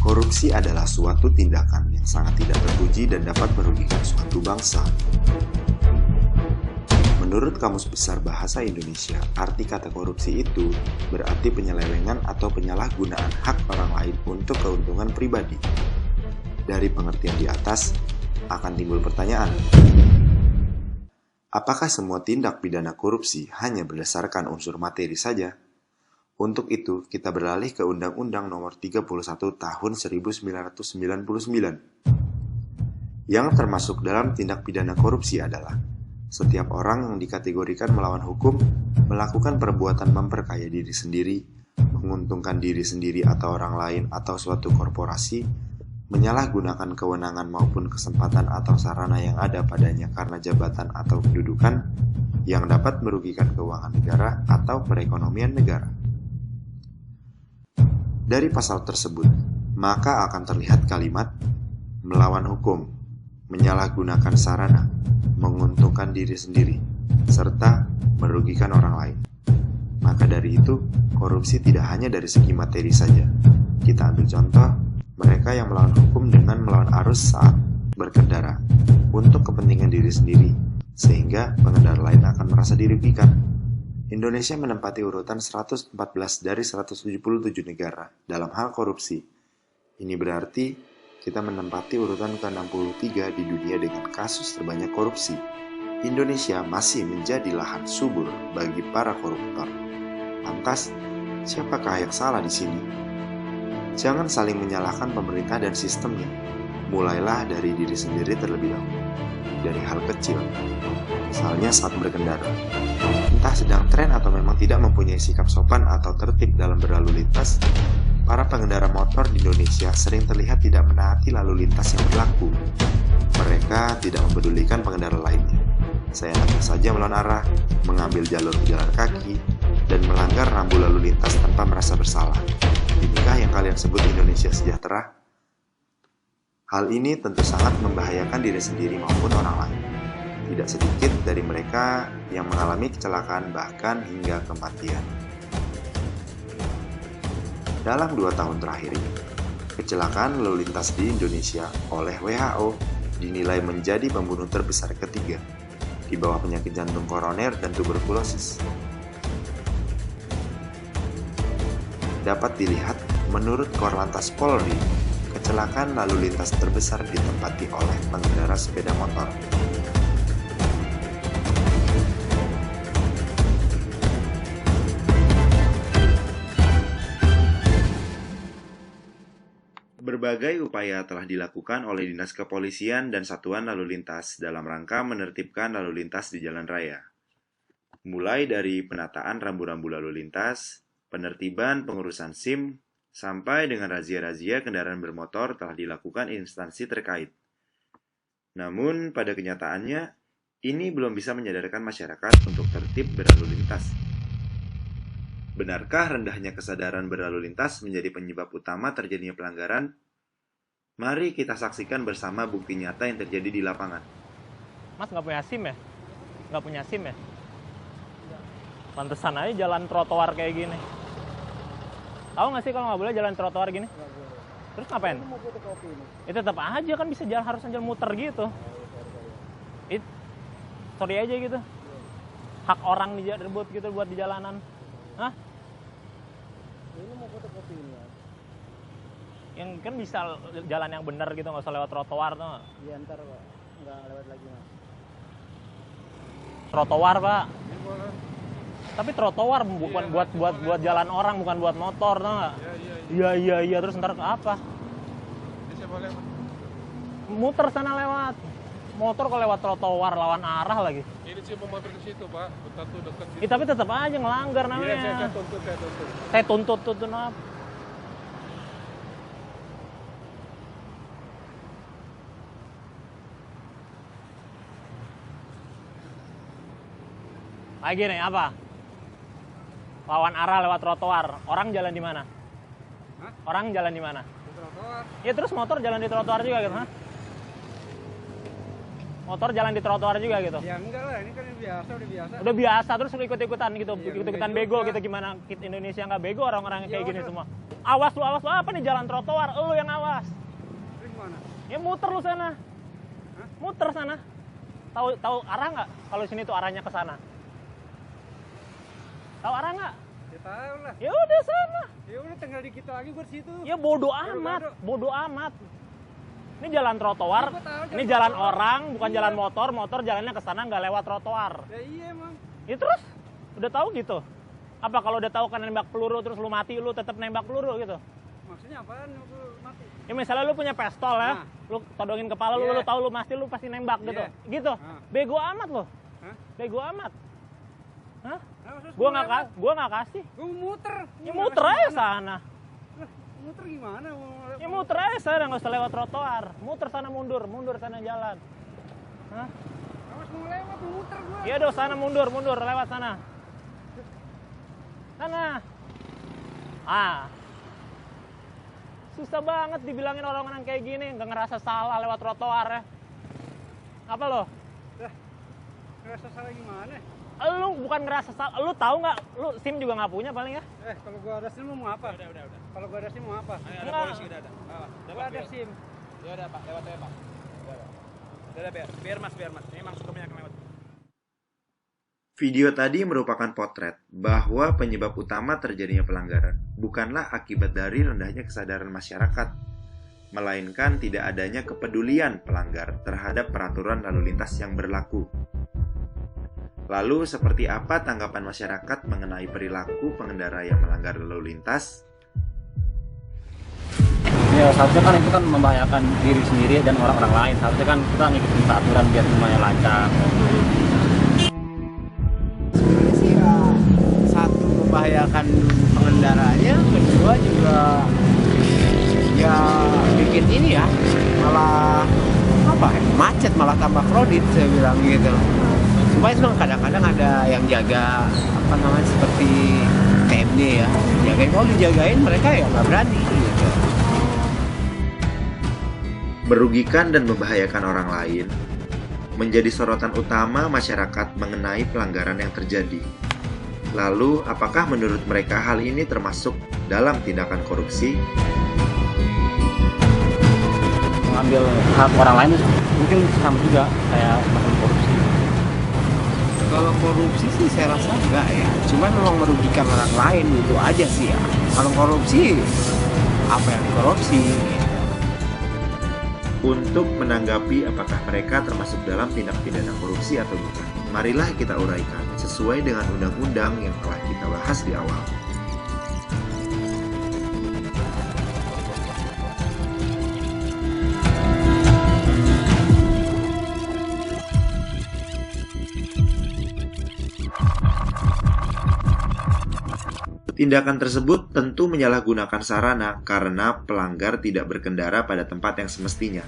Korupsi adalah suatu tindakan yang sangat tidak terpuji dan dapat merugikan suatu bangsa. Menurut Kamus Besar Bahasa Indonesia, arti kata korupsi itu berarti penyelewengan atau penyalahgunaan hak orang lain untuk keuntungan pribadi. Dari pengertian di atas, akan timbul pertanyaan. Apakah semua tindak pidana korupsi hanya berdasarkan unsur materi saja? Untuk itu, kita beralih ke Undang-Undang Nomor 31 Tahun 1999. Yang termasuk dalam tindak pidana korupsi adalah setiap orang yang dikategorikan melawan hukum melakukan perbuatan memperkaya diri sendiri, menguntungkan diri sendiri atau orang lain atau suatu korporasi, menyalahgunakan kewenangan maupun kesempatan atau sarana yang ada padanya karena jabatan atau kedudukan yang dapat merugikan keuangan negara atau perekonomian negara. Dari pasal tersebut, maka akan terlihat kalimat melawan hukum, menyalahgunakan sarana, menguntungkan diri sendiri, serta merugikan orang lain. Maka dari itu, korupsi tidak hanya dari segi materi saja. Kita ambil contoh, mereka yang melawan hukum dengan melawan arus saat berkendara untuk kepentingan diri sendiri, sehingga pengendara lain akan merasa dirugikan. Indonesia menempati urutan 114 dari 177 negara dalam hal korupsi. Ini berarti kita menempati urutan ke-63 di dunia dengan kasus terbanyak korupsi. Indonesia masih menjadi lahan subur bagi para koruptor. Lantas, siapakah yang salah di sini? Jangan saling menyalahkan pemerintah dan sistemnya. Mulailah dari diri sendiri terlebih dahulu. Dari hal kecil, misalnya saat berkendara. Entah sedang tren atau memang tidak mempunyai sikap sopan atau tertib dalam berlalu lintas, para pengendara motor di Indonesia sering terlihat tidak menaati lalu lintas yang berlaku. Mereka tidak mempedulikan pengendara lainnya. Seenaknya saja melawan arah, mengambil jalur pejalan kaki, dan melanggar rambu lalu lintas tanpa merasa bersalah. Inikah yang kalian sebut Indonesia sejahtera? Hal ini tentu sangat membahayakan diri sendiri maupun orang lain. Tidak sedikit dari mereka yang mengalami kecelakaan bahkan hingga kematian. Dalam 2 tahun terakhir ini, kecelakaan lalu lintas di Indonesia oleh WHO dinilai menjadi pembunuh terbesar ketiga, di bawah penyakit jantung koroner dan tuberkulosis. Dapat dilihat, menurut Korlantas Polri, kecelakaan lalu lintas terbesar ditempati oleh pengendara sepeda motor. Berbagai upaya telah dilakukan oleh Dinas Kepolisian dan Satuan Lalu Lintas dalam rangka menertibkan lalu lintas di jalan raya. Mulai dari penataan rambu-rambu lalu lintas, penertiban pengurusan SIM, sampai dengan razia-razia kendaraan bermotor telah dilakukan instansi terkait. Namun, pada kenyataannya, ini belum bisa menyadarkan masyarakat untuk tertib berlalu lintas. Benarkah rendahnya kesadaran berlalu lintas menjadi penyebab utama terjadinya pelanggaran? Mari kita saksikan bersama bukti nyata yang terjadi di lapangan. Mas nggak punya SIM ya? Nggak punya SIM ya? Pantesan aja jalan trotoar kayak gini. Tahu nggak sih kalau nggak boleh jalan trotoar gini? Nggak boleh. Terus ngapain? Itu mau fotokopi ini. Itu tetap aja kan bisa jalan, harusnya jalan muter gitu. Sorry aja gitu. Hak orang direbut gitu buat di jalanan. Hah? Ini mau fotokopi ini ya. Yang kan bisa jalan yang benar gitu, nggak usah lewat trotoar tuh. Iya ntar Pak, nggak lewat lagi Mas. Trotoar Pak. Ini boleh. Tapi trotoar bukan buat jalan orang, bukan buat motor, tau nggak? Iya. Terus ntar apa? Bisa boleh Mas. Muter sana lewat. Motor kalau lewat trotoar lawan arah lagi. Ini sih mau mampir ke situ Pak, bentar tuh dekat situ. Tapi tetap aja ngelanggar namanya. Iya, saya tuntut. Saya tuntut apa? Lagi nih apa? Lawan arah lewat trotoar. Orang jalan di mana? Hah? Orang jalan di mana? Di trotoar. Ya terus motor jalan di trotoar juga gitu, hah? Motor jalan di trotoar juga gitu. Ya enggak lah, ini kan biasa, udah biasa. Udah biasa terus ikut-ikutan gitu, Iya, ikut-ikutan enggak bego juga. gitu, gimana Indonesia nggak bego orang-orang yang Iya, kayak gini udah. semua. Awas lu apa nih jalan trotoar? Lu yang awas. Terus gimana? Ya muter lu sana. Hah? Muter sana. Tahu arah nggak? Kalau sini tuh arahnya ke sana. Tahu arah nggak? Ya tahu lah. Ya udah sana. Ya udah tinggal dikit lagi gue di situ. Ya bodoh Gado-gado. amat, bodoh amat. Ini jalan trotoar, Ya, gua tahu ini jalan jalan trotoar. orang, bukan Iya. jalan motor. Motor jalannya ke sana nggak lewat trotoar. Ya iya emang. Ya terus, udah tahu gitu. Apa kalau udah tahu kan nembak peluru terus lu mati, lu tetap nembak peluru gitu? Maksudnya apaan lu mati? Ya misalnya lu punya pistol ya, Nah. lu todongin kepala lu, Iya. lu tahu lu pasti nembak gitu. Iya. Gitu. Nah. Bego amat lo. Hah? Bego amat. Hah? Nah, terus Gua lewat. nggak kasih. Gua mau muter. Ya Gua muter nggak aja kasih sana. Lah, muter gimana? Ya muter aja sana, nggak usah lewat trotoar. Muter sana mundur sana jalan. Hah? Awas mau lewat, mau muter gua. Iya dong, sana mundur lewat sana. Sana. Ah. Susah banget dibilangin orang-orang kayak gini, nggak ngerasa salah lewat trotoar ya. Apa lo? Lah, ngerasa salah gimana? Lu bukan ngerasa salah, lu tahu nggak? Lu SIM juga nggak punya paling ya? Kalau gua ada SIM mau apa? Udah. Kalau gua ada SIM mau apa? Ada polisi udah ada. Gua ada SIM. Ya udah Pak, lewat aja Pak. Udah biar Mas. Ini emang suka banyak lewat. Video tadi merupakan potret bahwa penyebab utama terjadinya pelanggaran bukanlah akibat dari rendahnya kesadaran masyarakat, melainkan tidak adanya kepedulian pelanggar terhadap peraturan lalu lintas yang berlaku. Lalu, seperti apa tanggapan masyarakat mengenai perilaku pengendara yang melanggar lalu lintas? Ya seharusnya kan itu kan membahayakan diri sendiri dan orang-orang lain. Seharusnya kan kita ngikutin peraturan biar semuanya lancar. Sebenarnya sih ya, satu membahayakan pengendaranya, kedua juga ya bikin ini ya malah apa ya, macet, malah tambah kredit saya bilang gitu. Supaya memang kadang-kadang ada yang jaga apa namanya seperti TMD ya, jagain, kalau dijagain mereka ya nggak berani gitu. Merugikan dan membahayakan orang lain menjadi sorotan utama masyarakat mengenai pelanggaran yang terjadi. Lalu, apakah menurut mereka hal ini termasuk dalam tindakan korupsi? Mengambil hak orang lain itu mungkin sama juga kayak semacam korupsi. Kalau korupsi sih saya rasa enggak ya, cuman memang merugikan orang lain itu aja sih ya. Kalau korupsi, apa yang dikorupsi? Untuk menanggapi apakah mereka termasuk dalam tindak pidana korupsi atau bukan, marilah kita uraikan sesuai dengan undang-undang yang telah kita bahas di awal. Tindakan tersebut tentu menyalahgunakan sarana karena pelanggar tidak berkendara pada tempat yang semestinya.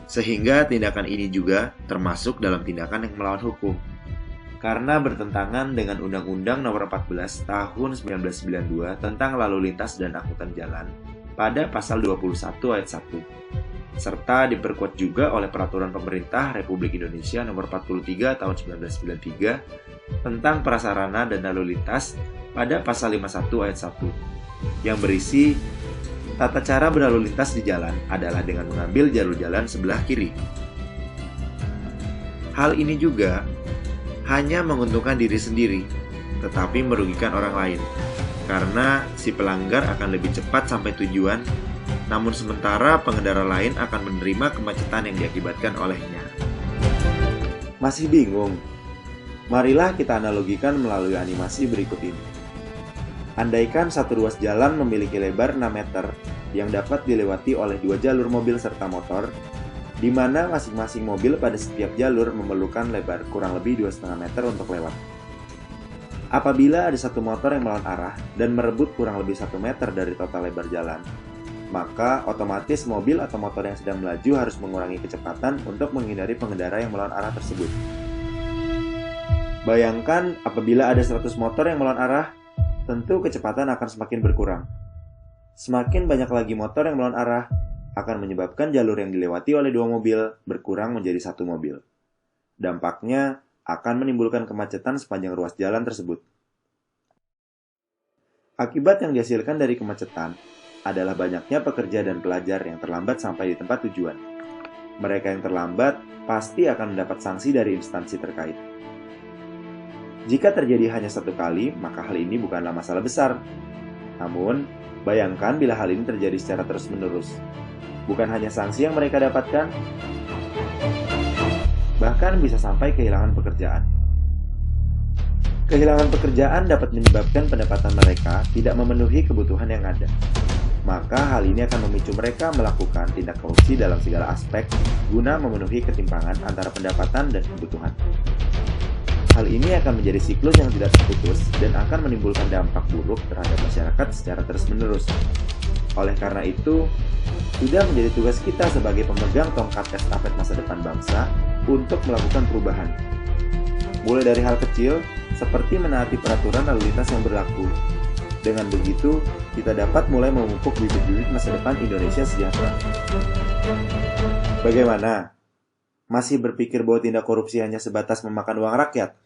Sehingga tindakan ini juga termasuk dalam tindakan yang melawan hukum. Karena bertentangan dengan Undang-Undang Nomor 14 Tahun 1992 tentang Lalu Lintas dan Angkutan Jalan pada pasal 21 ayat 1. Serta diperkuat juga oleh Peraturan Pemerintah Republik Indonesia Nomor 43 Tahun 1993 tentang prasarana dan lalu lintas pada pasal 51 ayat 1 yang berisi tata cara berlalu lintas di jalan adalah dengan mengambil jalur jalan sebelah kiri. Hal ini juga hanya menguntungkan diri sendiri, tetapi merugikan orang lain, karena si pelanggar akan lebih cepat sampai tujuan, namun sementara pengendara lain akan menerima kemacetan yang diakibatkan olehnya. Masih bingung? Marilah kita analogikan melalui animasi berikut ini. Andaikan satu ruas jalan memiliki lebar 6 meter yang dapat dilewati oleh 2 jalur mobil serta motor, di mana masing-masing mobil pada setiap jalur memerlukan lebar kurang lebih 2,5 meter untuk lewat. Apabila ada satu motor yang melawan arah dan merebut kurang lebih 1 meter dari total lebar jalan, maka otomatis mobil atau motor yang sedang melaju harus mengurangi kecepatan untuk menghindari pengendara yang melawan arah tersebut. Bayangkan apabila ada 100 motor yang melawan arah, tentu kecepatan akan semakin berkurang. Semakin banyak lagi motor yang melawan arah, akan menyebabkan jalur yang dilewati oleh 2 mobil berkurang menjadi 1 mobil. Dampaknya akan menimbulkan kemacetan sepanjang ruas jalan tersebut. Akibat yang dihasilkan dari kemacetan adalah banyaknya pekerja dan pelajar yang terlambat sampai di tempat tujuan. Mereka yang terlambat pasti akan mendapat sanksi dari instansi terkait. Jika terjadi hanya satu kali, maka hal ini bukanlah masalah besar. Namun, bayangkan bila hal ini terjadi secara terus-menerus. Bukan hanya sanksi yang mereka dapatkan, bahkan bisa sampai kehilangan pekerjaan. Kehilangan pekerjaan dapat menyebabkan pendapatan mereka tidak memenuhi kebutuhan yang ada. Maka hal ini akan memicu mereka melakukan tindak korupsi dalam segala aspek guna memenuhi ketimpangan antara pendapatan dan kebutuhan. Hal ini akan menjadi siklus yang tidak terputus dan akan menimbulkan dampak buruk terhadap masyarakat secara terus-menerus. Oleh karena itu, sudah menjadi tugas kita sebagai pemegang tongkat estafet masa depan bangsa untuk melakukan perubahan. Mulai dari hal kecil, seperti menaati peraturan lalu lintas yang berlaku. Dengan begitu, kita dapat mulai memupuk bibit-bibit masa depan Indonesia sejahtera. Bagaimana? Masih berpikir bahwa tindak korupsi hanya sebatas memakan uang rakyat?